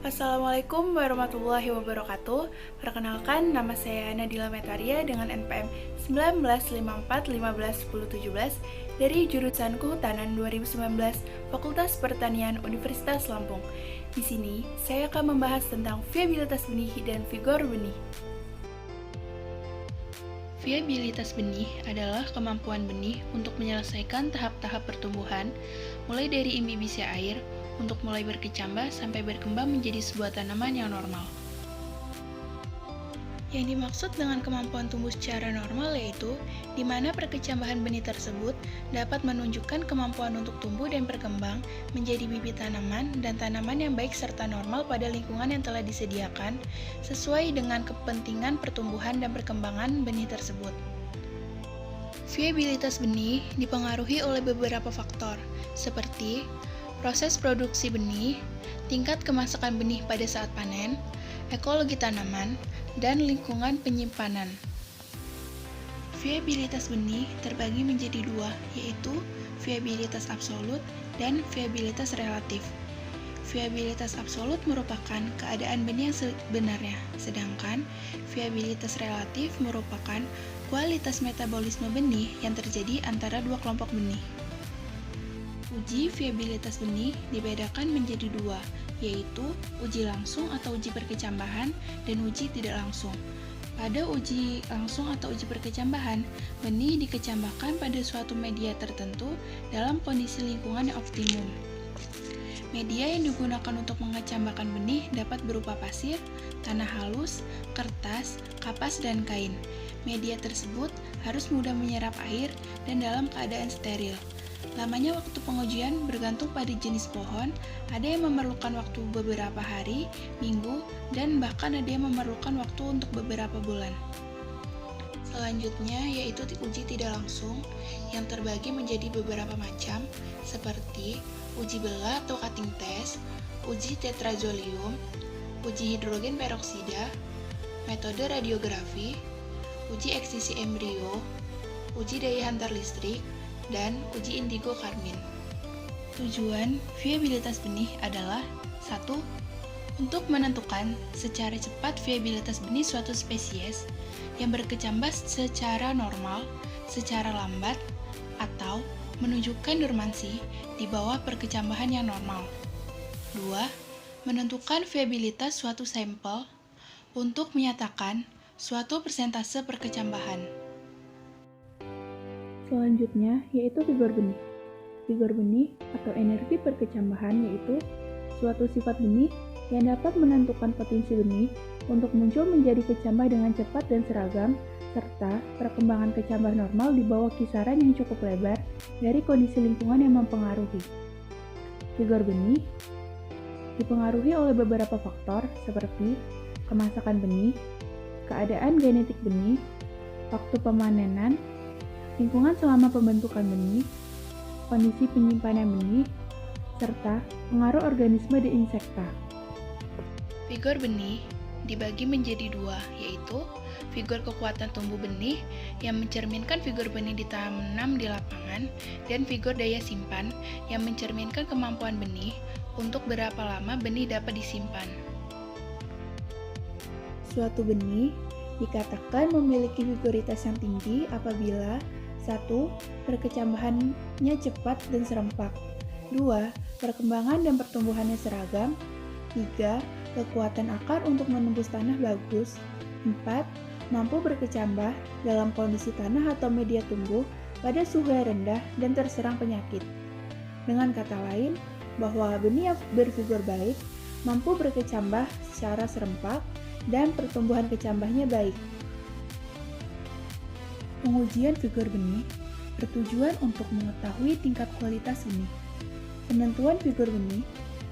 Assalamualaikum warahmatullahi wabarakatuh. Perkenalkan, nama saya Nadila Metaria dengan NPM 1954151017 dari jurusan Kehutanan 2019 Fakultas Pertanian Universitas Lampung. Di sini, saya akan membahas tentang viabilitas benih dan vigor benih. Viabilitas benih adalah kemampuan benih untuk menyelesaikan tahap-tahap pertumbuhan, mulai dari imbibisi air, untuk mulai berkecambah sampai berkembang menjadi sebuah tanaman yang normal. Yang dimaksud dengan kemampuan tumbuh secara normal yaitu di mana perkecambahan benih tersebut dapat menunjukkan kemampuan untuk tumbuh dan berkembang menjadi bibit tanaman dan tanaman yang baik serta normal pada lingkungan yang telah disediakan sesuai dengan kepentingan pertumbuhan dan perkembangan benih tersebut. Viabilitas benih dipengaruhi oleh beberapa faktor, seperti proses produksi benih, tingkat kemasakan benih pada saat panen, ekologi tanaman, dan lingkungan penyimpanan. Viabilitas benih terbagi menjadi dua, yaitu viabilitas absolut dan viabilitas relatif. Viabilitas absolut merupakan keadaan benih yang sebenarnya, sedangkan viabilitas relatif merupakan kualitas metabolisme benih yang terjadi antara dua kelompok benih. Uji viabilitas benih dibedakan menjadi dua, yaitu uji langsung atau uji perkecambahan dan uji tidak langsung. Pada uji langsung atau uji perkecambahan, benih dikecambahkan pada suatu media tertentu dalam kondisi lingkungan yang optimum. Media yang digunakan untuk mengecambahkan benih dapat berupa pasir, tanah halus, kertas, kapas, dan kain. Media tersebut harus mudah menyerap air dan dalam keadaan steril. Lamanya waktu pengujian bergantung pada jenis pohon, ada yang memerlukan waktu beberapa hari, minggu, dan bahkan ada yang memerlukan waktu untuk beberapa bulan. Selanjutnya yaitu uji tidak langsung yang terbagi menjadi beberapa macam seperti uji belah atau cutting test, uji tetrazolium, uji hidrogen peroksida, metode radiografi, uji eksisi embrio, uji daya hantar listrik, dan uji indigo karmin. Tujuan viabilitas benih adalah 1. Untuk menentukan secara cepat viabilitas benih suatu spesies yang berkecambah secara normal, secara lambat, atau menunjukkan dormansi di bawah perkecambahan yang normal. 2. Menentukan viabilitas suatu sampel untuk menyatakan suatu persentase perkecambahan. Selanjutnya yaitu vigor benih. Vigor benih atau energi perkecambahan yaitu suatu sifat benih yang dapat menentukan potensi benih untuk muncul menjadi kecambah dengan cepat dan seragam, serta perkembangan kecambah normal di bawah kisaran yang cukup lebar dari kondisi lingkungan yang mempengaruhi. Vigor benih dipengaruhi oleh beberapa faktor seperti kemasakan benih, keadaan genetik benih, waktu pemanenan, lingkungan selama pembentukan benih, kondisi penyimpanan benih, serta pengaruh organisme dan insekta. Vigor benih dibagi menjadi dua, yaitu vigor kekuatan tumbuh benih yang mencerminkan vigor benih ditanam di lapangan dan vigor daya simpan yang mencerminkan kemampuan benih untuk berapa lama benih dapat disimpan. Suatu benih dikatakan memiliki vigoritas yang tinggi apabila 1. Perkecambahannya cepat dan serempak. 2. Perkembangan dan pertumbuhannya seragam. 3. Kekuatan akar untuk menembus tanah bagus. 4. Mampu berkecambah dalam kondisi tanah atau media tumbuh pada suhu yang rendah dan terserang penyakit. Dengan kata lain, bahwa benih yang bervigor baik mampu berkecambah secara serempak dan pertumbuhan kecambahnya baik. Pengujian vigor benih bertujuan untuk mengetahui tingkat kualitas benih. Penentuan vigor benih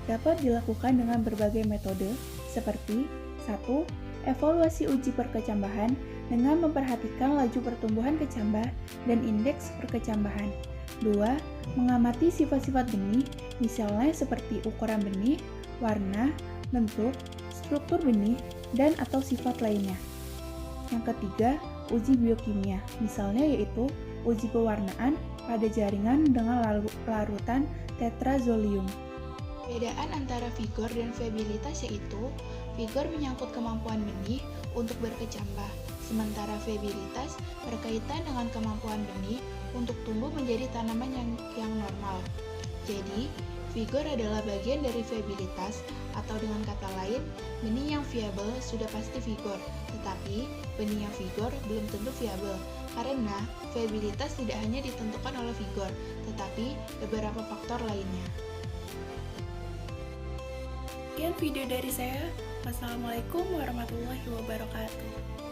dapat dilakukan dengan berbagai metode seperti 1. Evaluasi uji perkecambahan dengan memperhatikan laju pertumbuhan kecambah dan indeks perkecambahan. 2. Mengamati sifat-sifat benih, misalnya seperti ukuran benih, warna, bentuk, struktur benih, dan atau sifat lainnya. Yang ketiga, uji biokimia, misalnya yaitu uji pewarnaan pada jaringan dengan larutan tetrazolium. Perbedaan antara vigor dan viabilitas yaitu vigor menyangkut kemampuan benih untuk berkecambah, sementara viabilitas berkaitan dengan kemampuan benih untuk tumbuh menjadi tanaman yang normal. Jadi, vigor adalah bagian dari viabilitas, atau dengan kata lain, benih yang viabel sudah pasti vigor, tetapi benih yang vigor belum tentu viabel, karena viabilitas tidak hanya ditentukan oleh vigor, tetapi beberapa faktor lainnya. Sekian video dari saya. Wassalamualaikum warahmatullahi wabarakatuh.